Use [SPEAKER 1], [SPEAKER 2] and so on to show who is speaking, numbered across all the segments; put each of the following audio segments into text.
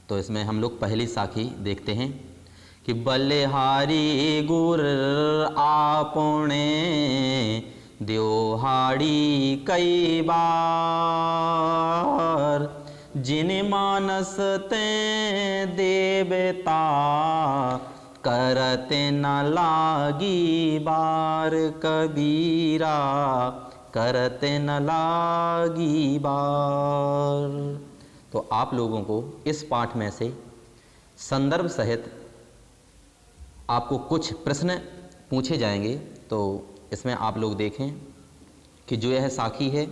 [SPEAKER 1] तो इसमें हम लोग पहली साखी देखते हैं कि बलिहारी गुर आपने द्योहाड़ी कई बार, जिन मानस ते देवता करते न लागी बार, कबीरा करते न लागी बार। तो आप लोगों को इस पाठ में से संदर्भ सहित आपको कुछ प्रश्न पूछे जाएंगे। तो इसमें आप लोग देखें कि जो यह साखी है,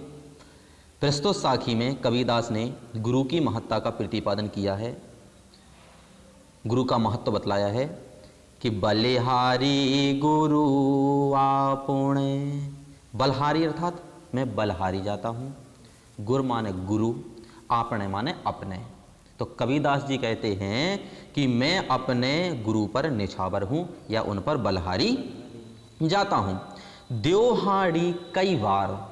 [SPEAKER 1] प्रस्तुत साखी में कबीरदास ने गुरु की महत्ता का प्रतिपादन किया है, गुरु का महत्व बतलाया है कि बलिहारी गुरु आपने, बलहारी अर्थात मैं बलहारी जाता हूँ, गुर माने गुरु, आपने माने अपने। तो कबीरदास जी कहते हैं कि मैं अपने गुरु पर निछावर हूँ या उन पर बलहारी जाता हूँ। द्योहाड़ी कई बार,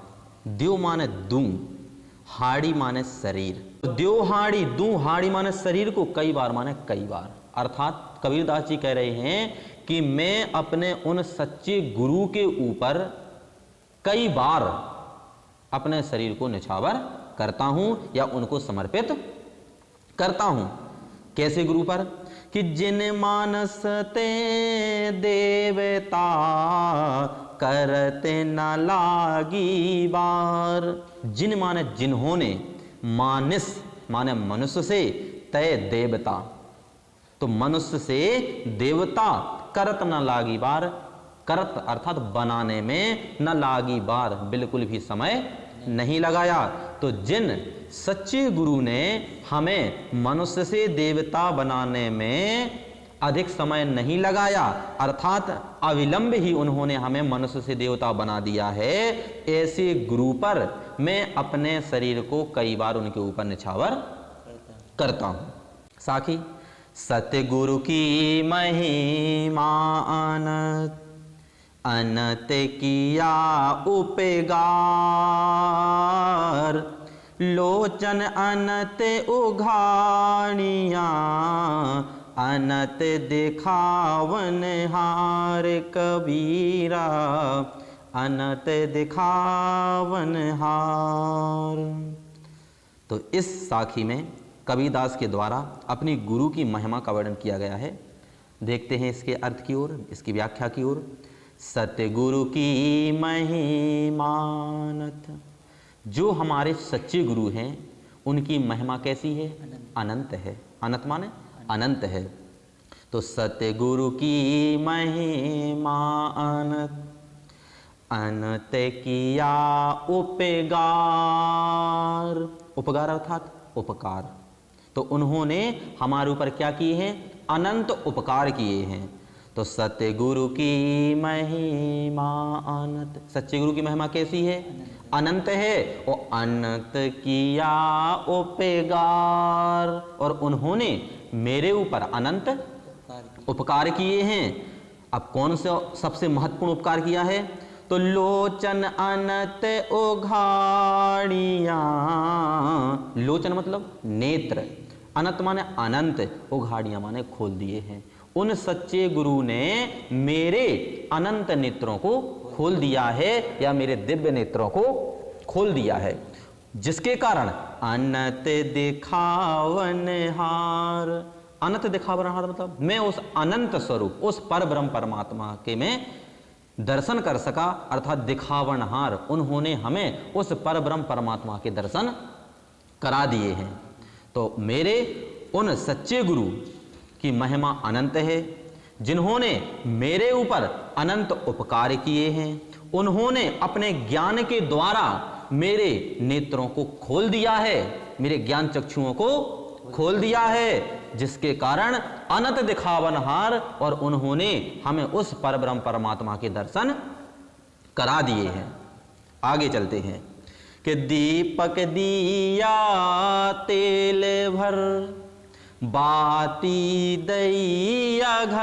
[SPEAKER 1] द्यो माने दूं, हाड़ी माने शरीर, द्योहाड़ी दूं हाड़ी माने शरीर को, कई बार माने कई बार। अर्थात कबीरदास जी कह रहे हैं कि मैं अपने उन सच्चे गुरु के ऊपर कई बार अपने शरीर को निछावर करता हूं या उनको समर्पित करता हूं। कैसे गुरु पर? कि जिन मानस ते देवता करते न लागी बार, जिन माने जिन्होंने, मानस माने मनुष्य से, तय देवता, तो मनुष्य से देवता करत न लागी बार, करत अर्थात बनाने में, न लागी बार बिल्कुल भी समय नहीं लगाया। तो जिन सच्चे गुरु ने हमें मनुष्य से देवता बनाने में अधिक समय नहीं लगाया, अर्थात अविलंब ही उन्होंने हमें मनुष्य से देवता बना दिया है, ऐसे गुरु पर मैं अपने शरीर को कई बार उनके ऊपर निछावर करता हूं। साखी सतगुरु की महिमा अनंत, अनंत किया उपगार, लोचन अनंत उघाड़िया, अनंत दिखावन हार, कबीरा अनंत दिखावन हार। तो इस साखी में कबीरदास के द्वारा अपनी गुरु की महिमा का वर्णन किया गया है। देखते हैं इसके अर्थ की ओर, इसकी व्याख्या की ओर। सतगुरु की महिमानत, जो हमारे सच्चे गुरु हैं उनकी महिमा कैसी है? अनंत है। अनंत माने अनंत है। तो सतगुरु की महिमा अनंत, अनंत किया उपगार, उपगार अर्थात उपकार। तो उन्होंने हमारे ऊपर क्या किए हैं? अनंत उपकार किए हैं। तो सतगुरु की महिमा अनंत, सच्चे गुरु की महिमा कैसी है? अनंत है। और अनंत किया उपकार, और उन्होंने मेरे ऊपर अनंत उपकार किए हैं। अब कौन सा सबसे महत्वपूर्ण उपकार किया है? तो लोचन अनंत उघाड़िया, लोचन मतलब नेत्र, अनंत माने अनंत, उघाड़िया माने खोल दिए हैं। उन सच्चे गुरु ने मेरे अनंत नेत्रों को खोल दिया है या मेरे दिव्य नेत्रों को खोल दिया है, जिसके कारण अनंत दिखावन हार, अनंत दिखावन हार मतलब मैं उस अनंत स्वरूप, उस पर ब्रह्म परमात्मा के मैं दर्शन कर सका, अर्थात दिखावनहार। उन्होंने हमें उस पर ब्रह्म परमात्मा के दर्शन करा दिए हैं। तो मेरे उन सच्चे गुरु की महिमा अनंत है, जिन्होंने मेरे ऊपर अनंत उपकार किए हैं। उन्होंने अपने ज्ञान के द्वारा मेरे नेत्रों को खोल दिया है, मेरे ज्ञान चक्षुओं को खोल दिया है, जिसके कारण अनंत दिखावनहार, और उन्होंने हमें उस परब्रह्म परमात्मा के दर्शन करा दिए हैं। आगे चलते हैं कि दीपक दिया तेल भर, बाती दैया घट,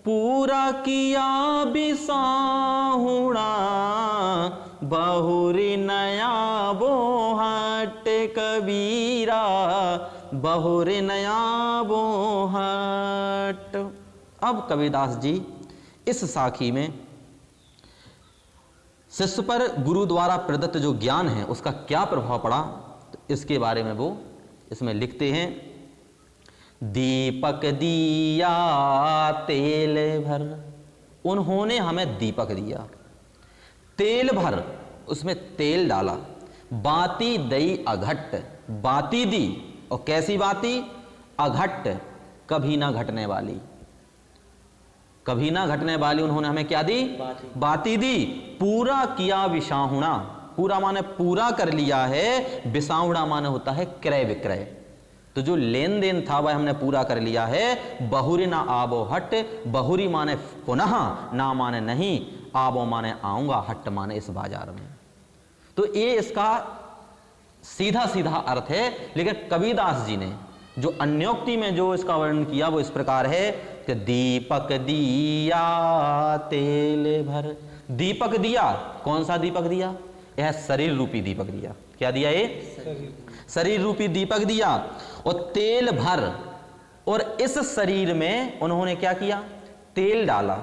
[SPEAKER 1] पूरा किया बिसाहुड़ा, बहुरी नया बोहट, हट कबीरा बहुर नया बो हट। अब कबीरदास जी इस साखी में शिष्य पर गुरु द्वारा प्रदत्त जो ज्ञान है उसका क्या प्रभाव पड़ा, तो इसके बारे में वो इसमें लिखते हैं। दीपक दिया तेल भर, उन्होंने हमें दीपक दिया, तेल भर उसमें तेल डाला, बाती दई अघट, बाती दी और कैसी बाती, अघट कभी ना घटने वाली, कभी ना घटने वाली उन्होंने हमें क्या दी, बाती दी। पूरा किया विसाहुणा, पूरा माने पूरा कर लिया है, विसाहुणा माने होता है क्रय विक्रय, तो जो लेन देन था वह हमने पूरा कर लिया है। बहुरी ना आबो हट, बहुरी माने पुनः, ना माने नहीं, आबो माने आऊंगा, हट माने इस बाजार में। तो ये इसका सीधा सीधा अर्थ है। लेकिन कबीरदास जी ने जो अन्योक्ति में जो इसका वर्णन किया वो इस प्रकार है कि दीपक दिया तेल भर, दीपक दिया, कौन सा दीपक दिया, यह शरीर रूपी दीपक दिया। क्या दिया, ये शरीर रूपी दीपक दिया, और तेल भर, और इस शरीर में उन्होंने क्या किया, तेल डाला।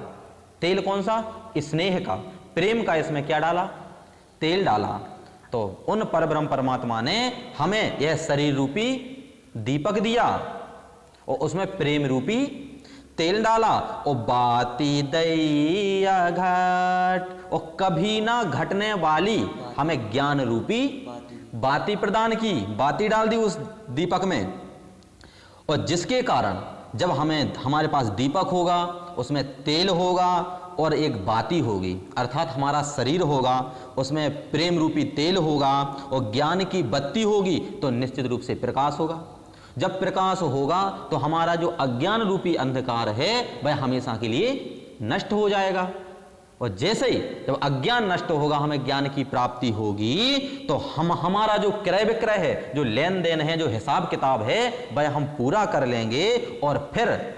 [SPEAKER 1] तेल कौन सा, स्नेह का, प्रेम का, इसमें क्या डाला, तेल डाला। तो उन परब्रह्म परमात्मा ने हमें यह शरीर रूपी दीपक दिया और उसमें प्रेम रूपी तेल डाला, और बाती दैया घट, और कभी ना घटने वाली हमें ज्ञान रूपी बाती प्रदान की, बाती डाल दी उस दीपक में। और जिसके कारण जब हमें हमारे पास दीपक होगा, उसमें तेल होगा और एक बाती होगी, अर्थात हमारा शरीर होगा, उसमें प्रेम रूपी तेल होगा और ज्ञान की बत्ती होगी, तो निश्चित रूप से प्रकाश होगा। जब प्रकाश होगा तो हमारा जो अज्ञान रूपी अंधकार है वह हमेशा के लिए नष्ट हो जाएगा। और जैसे ही जब अज्ञान नष्ट होगा, हमें ज्ञान की प्राप्ति होगी, तो हमारा जो क्रय विक्रय है, जो लेन देन है, जो हिसाब किताब है, वह हम पूरा कर लेंगे। और फिर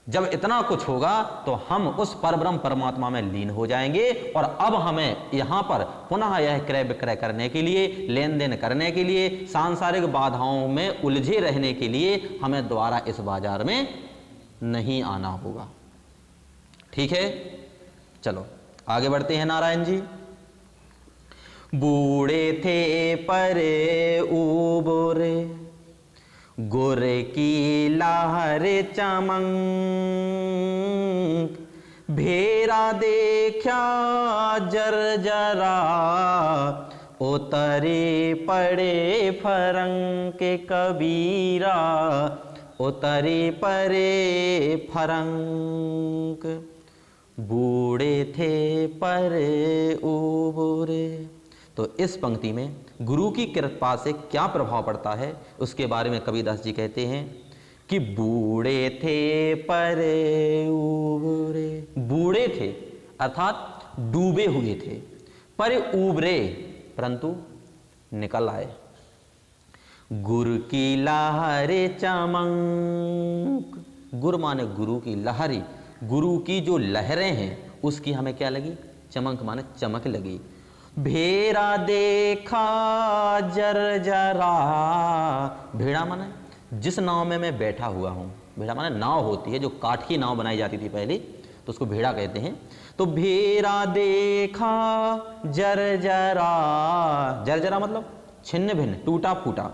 [SPEAKER 1] जब इतना कुछ होगा तो हम उस परब्रह्म परमात्मा में लीन हो जाएंगे। और अब हमें यहाँ पर पुनः यह क्रय विक्रय करने के लिए, लेन देन करने के लिए, सांसारिक बाधाओं में उलझे रहने के लिए हमें दोबारा इस बाजार में नहीं आना होगा। ठीक है, चलो आगे बढ़ते हैं। नारायण जी, बूढ़े थे परे उबोरे, गुर की लहर चमक, भेरा देखा जर्जरा, उतरे पड़े फरंग के कबीरा, उतरे परे फरंग। बूढ़े थे पर उबोरे, तो इस पंक्ति में गुरु की कृपा से क्या प्रभाव पड़ता है उसके बारे में कबीरदास जी कहते हैं कि बूढ़े थे पर उबरे, बूढ़े थे अर्थात डूबे हुए थे, पर उबरे परंतु निकल आए। गुरु की लहरे चमक, गुरु माने गुरु की लहरी, गुरु की जो लहरें हैं उसकी हमें क्या लगी, चमक माने चमक लगी। भेरा देखा जर्जरा, भेड़ा माने जिस नाव में मैं बैठा हुआ हूं, भेड़ा माने नाव होती है जो काठ की नाव बनाई जाती थी पहले, तो उसको भेड़ा कहते हैं। तो भेरा देखा जर्जरा, जर्जरा मतलब छिन्न भिन्न, टूटा फूटा।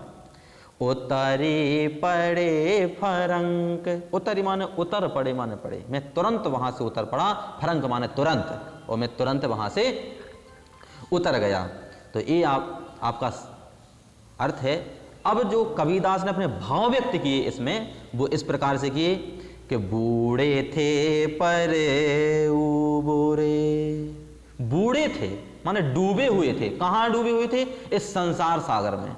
[SPEAKER 1] उतरे पड़े फरंक, उतरी माने उतर, पड़े माने पड़े, मैं तुरंत वहां से उतर पड़ा, फरंक माने तुरंत, और मैं तुरंत वहां से उतर गया। तो ये आपका अर्थ है। अब जो कबीरदास ने अपने भाव व्यक्त किए इसमें, वो इस प्रकार से किए कि बूढ़े थे पर उबोरे, बूढ़े थे माने डूबे हुए थे। कहां डूबे हुए थे, इस संसार सागर में।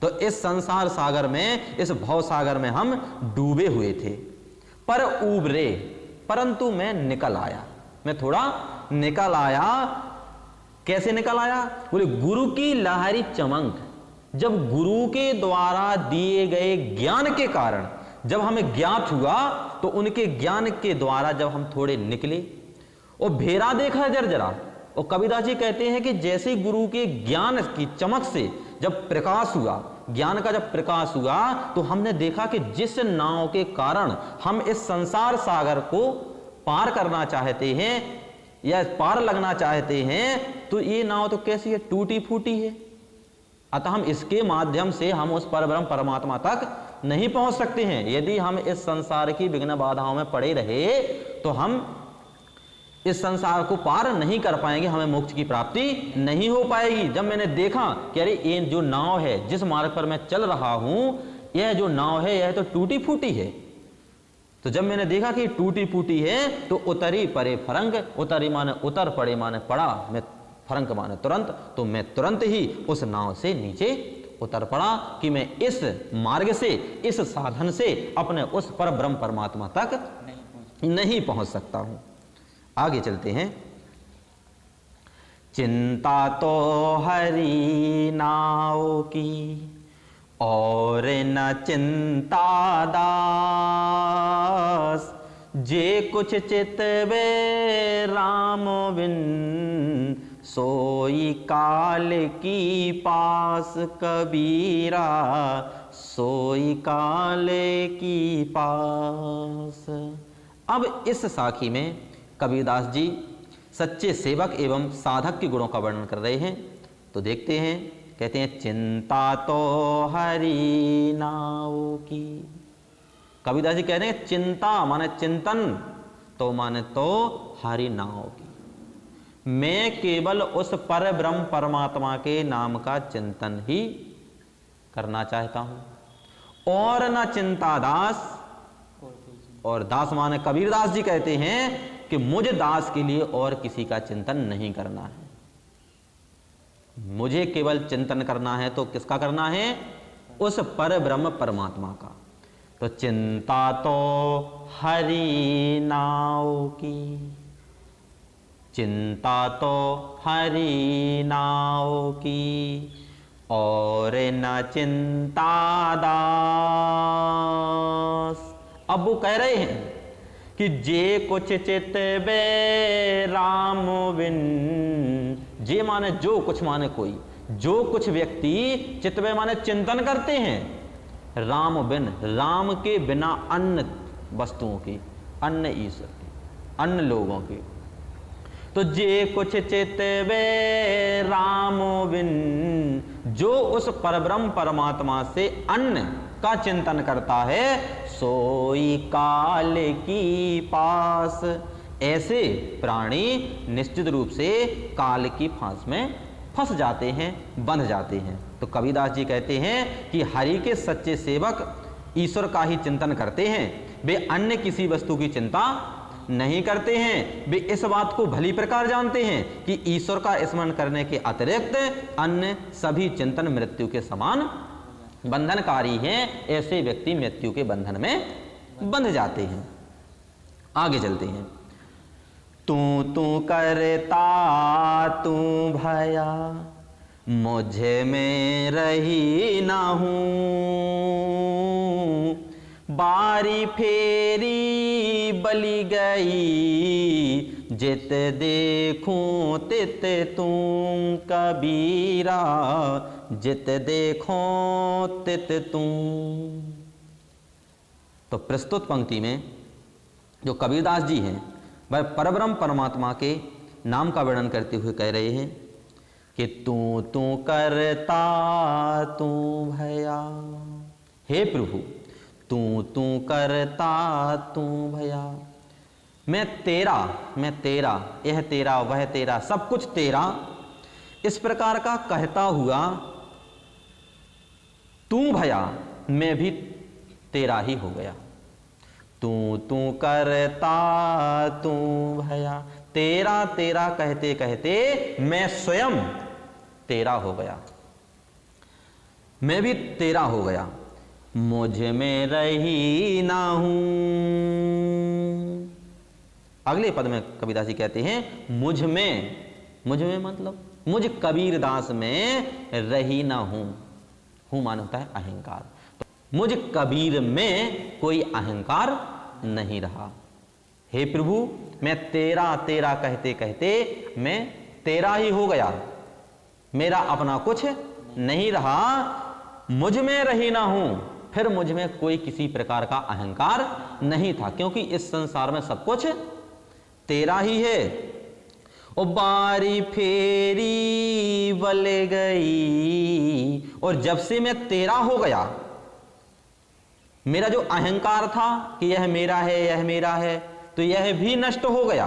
[SPEAKER 1] तो इस संसार सागर में, इस भव सागर में हम डूबे हुए थे। पर उबरे, परंतु मैं निकल आया, मैं थोड़ा निकल आया। कैसे निकल आया, बोले गुरु की लहरी चमक, जब गुरु के द्वारा दिए गए ज्ञान के कारण जब हमें ज्ञात हुआ, तो उनके ज्ञान के द्वारा जब हम थोड़े निकले और भेरा देखा जर्जरा। और कबीरदास जी कहते हैं कि जैसे गुरु के ज्ञान की चमक से जब प्रकाश हुआ, ज्ञान का जब प्रकाश हुआ, तो हमने देखा कि जिस नाव के कारण हम इस संसार सागर को पार करना चाहते हैं या पार लगना चाहते हैं, तो ये नाव तो कैसी है, टूटी फूटी है। अतः हम इसके माध्यम से हम उस परब्रह्म परमात्मा तक नहीं पहुंच सकते हैं। यदि हम इस संसार की विघ्न बाधाओं में पड़े रहे तो हम इस संसार को पार नहीं कर पाएंगे, हमें मोक्ष की प्राप्ति नहीं हो पाएगी। जब मैंने देखा कि अरे ये जो नाव है, जिस मार्ग पर मैं चल रहा हूं, यह जो नाव है यह तो टूटी फूटी है, तो जब मैंने देखा कि टूटी फूटी है, तो उतरी परे फरंग, उतरी माने उतर, पड़े माने पड़ा, मैं फरंग माने तुरंत, तो मैं तुरंत ही उस नाव से नीचे उतर पड़ा कि मैं इस मार्ग से, इस साधन से अपने उस पर ब्रह्म परमात्मा तक नहीं पहुंच सकता हूं। आगे चलते हैं। चिंता तो हरि नाव की और न चिंता दास, जे कुछ चितवे राम बिन, सोई काल की पास, कबीरा सोई काल की पास। अब इस साखी में कबीरदास जी सच्चे सेवक एवं साधक के गुणों का वर्णन कर रहे हैं। तो देखते हैं, कहते हैं चिंता तो हरि नाव की। कबीरदास जी कह रहे हैं चिंता माने चिंतन, तो माने तो हरि नाव की। मैं केवल उस पर ब्रह्म परमात्मा के नाम का चिंतन ही करना चाहता हूं, और न चिंता दास। और दास माने कबीरदास जी कहते हैं कि मुझे दास के लिए और किसी का चिंतन नहीं करना है, मुझे केवल चिंतन करना है। तो किसका करना है? उस पर ब्रह्म परमात्मा का। तो चिंता तो हरि नाव की, चिंता तो हरि नाव की, और न चिंता दास। अब वो कह रहे हैं कि जे कुछ चितवे राम बिन, जे माने जो, कुछ माने कोई, जो कुछ व्यक्ति चितवे माने चिंतन करते हैं राम बिन, राम के बिना अन्य वस्तुओं की, अन्य ईश्वर की, अन्य लोगों की। तो जे कुछ चितवे राम बिन, जो उस परब्रह्म परमात्मा से अन्य का चिंतन करता है, सोई काल की पास। ऐसे प्राणी निश्चित रूप से काल की फांस में फंस जाते हैं, बंध जाते हैं। तो कबीरदास जी कहते हैं कि हरि के सच्चे सेवक ईश्वर का ही चिंतन करते हैं, वे अन्य किसी वस्तु की चिंता नहीं करते हैं। वे इस बात को भली प्रकार जानते हैं कि ईश्वर का स्मरण करने के अतिरिक्त अन्य सभी चिंतन मृत्यु के समान बंधनकारी हैं। ऐसे व्यक्ति मृत्यु के बंधन में बंध जाते हैं। आगे चलते हैं। तू करता तू भया, मुझे में रही ना हूं, बारी फेरी बली गई, जित देखूं तित तुम, कबीरा जित देखो तित तुम। तो प्रस्तुत पंक्ति में जो कबीरदास जी हैं वह परब्रह्म परमात्मा के नाम का वर्णन करते हुए कह रहे हैं कि तू करता तू भया, हे प्रभु तू करता तू भया, मैं तेरा, यह तेरा, वह तेरा, सब कुछ तेरा, इस प्रकार का कहता हुआ तू भया, मैं भी तेरा ही हो गया। तू करता तू भया, तेरा तेरा कहते कहते मैं स्वयं तेरा हो गया, मैं भी तेरा हो गया। मुझ में रही ना हूं। अगले पद में कबीरदास जी कहते हैं मुझ में मतलब मुझ कबीरदास में रही ना हूं मान होता है अहंकार। तो मुझ कबीर में कोई अहंकार नहीं रहा। हे प्रभु मैं तेरा तेरा कहते कहते मैं तेरा ही हो गया, मेरा अपना कुछ नहीं रहा, मुझ में रही ना हूं, फिर मुझ में कोई किसी प्रकार का अहंकार नहीं था, क्योंकि इस संसार में सब कुछ तेरा ही है। ओ बारी फेरी बल गई, और जब से मैं तेरा हो गया, मेरा जो अहंकार था कि यह मेरा है, यह मेरा है, तो यह भी नष्ट हो गया।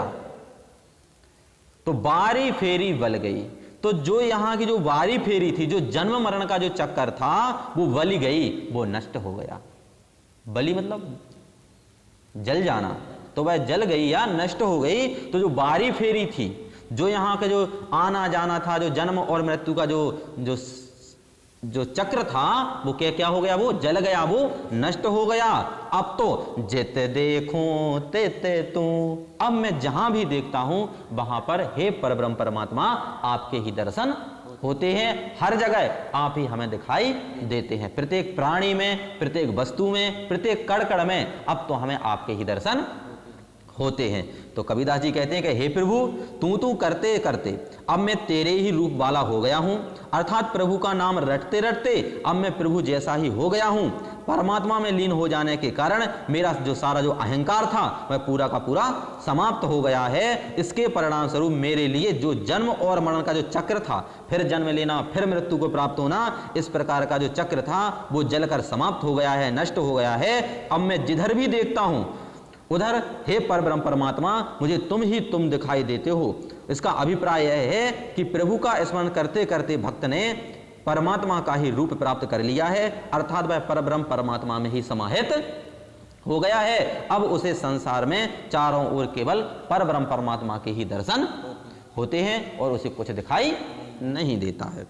[SPEAKER 1] तो बारी फेरी बल गई, तो जो यहां की जो बारी फेरी थी, जो जन्म मरण का जो चक्कर था, वो बली गई, वो नष्ट हो गया। बली मतलब जल जाना, तो वह जल गई या नष्ट हो गई। तो जो बारी फेरी थी, जो यहाँ का जो आना जाना था, जो जन्म और मृत्यु का जो चक्र था, वो क्या हो गया, वो जल गया, वो नष्ट हो गया। अब तो जित देखूं ते तू, अब मैं जहां भी देखता हूं वहां पर हे परब्रह्म परमात्मा आपके ही दर्शन होते हैं। हर जगह आप ही हमें दिखाई देते हैं, प्रत्येक प्राणी में, प्रत्येक वस्तु में, प्रत्येक कण कण में अब तो हमें आपके ही दर्शन होते हैं। तो कबीरदास जी कहते हैं कि हे प्रभु, तू करते करते अब मैं तेरे ही रूप वाला हो गया हूं, अर्थात प्रभु का नाम रटते रटते अब मैं प्रभु जैसा ही हो गया हूं। परमात्मा में लीन हो जाने के कारण मेरा जो सारा जो अहंकार था वह पूरा का पूरा समाप्त हो गया है। इसके परिणाम स्वरूप मेरे लिए जो जन्म और मरण का जो चक्र था, फिर जन्म लेना, फिर मृत्यु को प्राप्त होना, इस प्रकार का जो चक्र था वो जलकर समाप्त हो गया है, नष्ट हो गया है। अब मैं जिधर भी देखता हूं उधर हे परब्रह्म परमात्मा मुझे तुम दिखाई देते हो। इसका अभिप्राय यह है कि प्रभु का स्मरण करते करते भक्त ने परमात्मा का ही रूप प्राप्त कर लिया है, अर्थात वह परब्रह्म परमात्मा में ही समाहित हो गया है। अब उसे संसार में चारों ओर केवल परब्रह्म परमात्मा के ही दर्शन होते हैं और उसे कुछ दिखाई नहीं देता है।